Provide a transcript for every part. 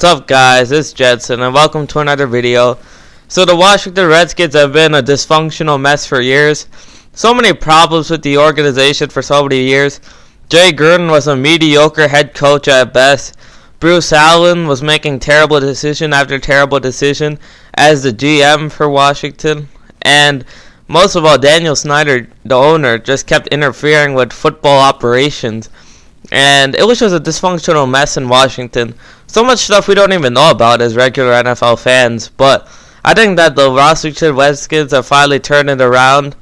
What's up guys, it's Jetson and welcome to another video. So the Washington Redskins have been a dysfunctional mess for years. So many problems with the organization for so many years. Jay Gruden was a mediocre head coach at best. Bruce Allen was making terrible decision after terrible decision as the GM for Washington. And most of all, Daniel Snyder, the owner, just kept interfering with football operations. And it was just a dysfunctional mess in Washington. So much stuff we don't even know about as regular NFL fans. But I think that the Washington Redskins have finally turned it around.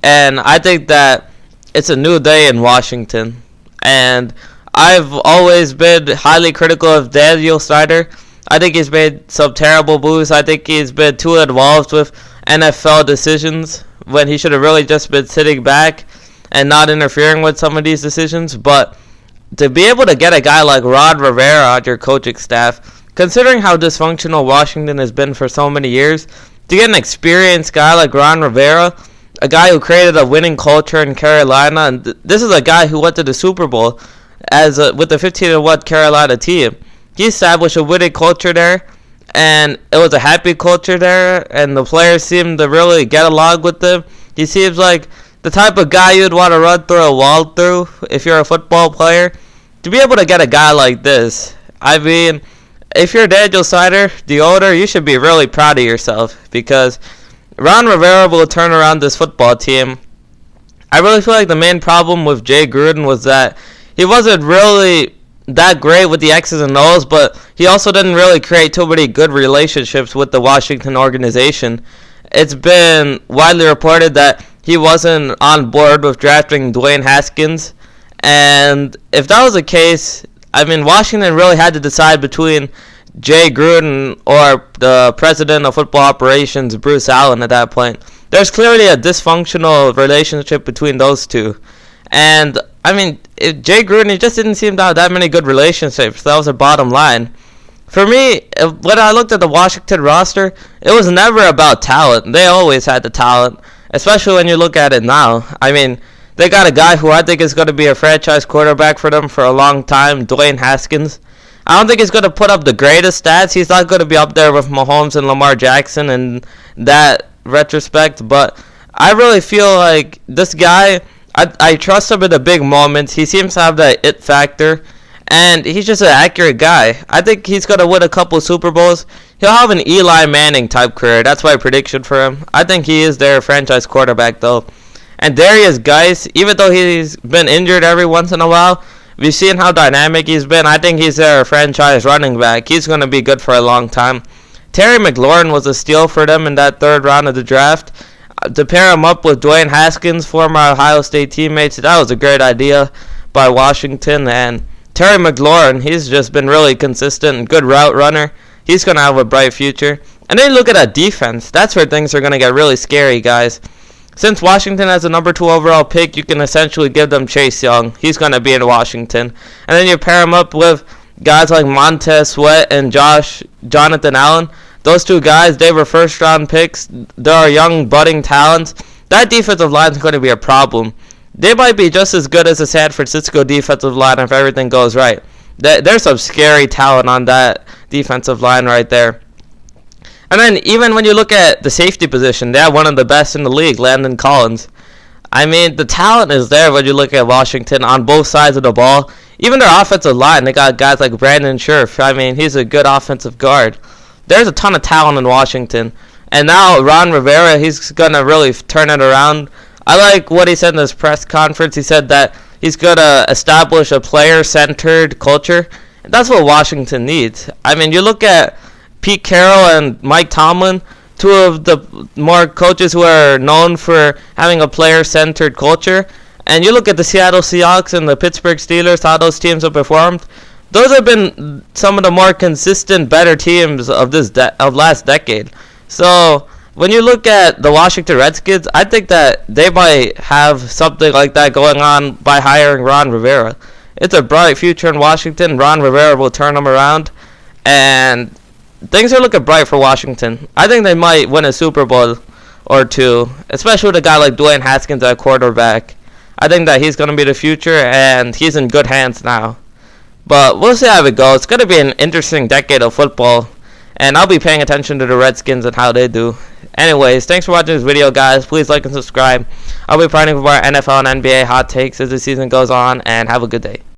And I think that it's a new day in Washington. And I've always been highly critical of Daniel Snyder. I think he's made some terrible moves. I think he's been too involved with NFL decisions when he should have really just been sitting back and not interfering with some of these decisions. But to be able to get a guy like Ron Rivera on your coaching staff, considering how dysfunctional Washington has been for so many years, to get an experienced guy like Ron Rivera, a guy who created a winning culture in Carolina, and this is a guy who went to the Super Bowl with the 15-1 Carolina team. He established a winning culture there, and it was a happy culture there, and the players seemed to really get along with him. He seems like the type of guy you'd want to run through a wall through if you're a football player. To be able to get a guy like this, I mean, if you're Daniel Snyder, the owner, you should be really proud of yourself, because Ron Rivera will turn around this football team. I really feel like the main problem with Jay Gruden was that he wasn't really that great with the X's and O's, but he also didn't really create too many good relationships with the Washington organization. It's been widely reported that he wasn't on board with drafting Dwayne Haskins. And if that was the case, I mean, Washington really had to decide between Jay Gruden or the president of football operations, Bruce Allen, at that point. There's clearly a dysfunctional relationship between those two. And, I mean, Jay Gruden, he just didn't seem to have that many good relationships. That was the bottom line. For me, when I looked at the Washington roster, it was never about talent. They always had the talent, especially when you look at it now. I mean, they got a guy who I think is going to be a franchise quarterback for them for a long time, Dwayne Haskins. I don't think he's going to put up the greatest stats. He's not going to be up there with Mahomes and Lamar Jackson in that retrospect. But I really feel like this guy, I trust him in the big moments. He seems to have that it factor. And he's just an accurate guy. I think he's going to win a couple Super Bowls. He'll have an Eli Manning type career. That's my prediction for him. I think he is their franchise quarterback, though. And Darius Geis, even though he's been injured every once in a while, we've seen how dynamic he's been. I think he's their franchise running back. He's going to be good for a long time. Terry McLaurin was a steal for them in that third round of the draft. To pair him up with Dwayne Haskins, former Ohio State teammates, that was a great idea by Washington. And Terry McLaurin, he's just been really consistent and good route runner. He's going to have a bright future. And then look at that defense. That's where things are going to get really scary, guys. Since Washington has a number 2 overall pick, you can essentially give them Chase Young. He's going to be in Washington. And then you pair him up with guys like Montez Sweat and Jonathan Allen. Those two guys, they were first-round picks. They're young, budding talents. That defensive line is going to be a problem. They might be just as good as the San Francisco defensive line if everything goes right. There's some scary talent on that defensive line right there. And then even when you look at the safety position, they have one of the best in the league, Landon Collins. I mean, the talent is there when you look at Washington on both sides of the ball. Even their offensive line, they got guys like Brandon Scherf. I mean, he's a good offensive guard. There's a ton of talent in Washington. And now Ron Rivera, he's going to really turn it around. I like what he said in his press conference. He said that he's going to establish a player-centered culture. And that's what Washington needs. I mean, you look at Pete Carroll and Mike Tomlin, two of the more coaches who are known for having a player-centered culture. And you look at the Seattle Seahawks and the Pittsburgh Steelers, how those teams have performed. Those have been some of the more consistent, better teams of last decade. So when you look at the Washington Redskins, I think that they might have something like that going on by hiring Ron Rivera. It's a bright future in Washington. Ron Rivera will turn them around. And things are looking bright for Washington. I think they might win a Super Bowl or two, especially with a guy like Dwayne Haskins at quarterback. I think that he's going to be the future, and he's in good hands now. But we'll see how it goes. It's going to be an interesting decade of football, and I'll be paying attention to the Redskins and how they do. Anyways, thanks for watching this video, guys. Please like and subscribe. I'll be providing more NFL and NBA hot takes as the season goes on, and have a good day.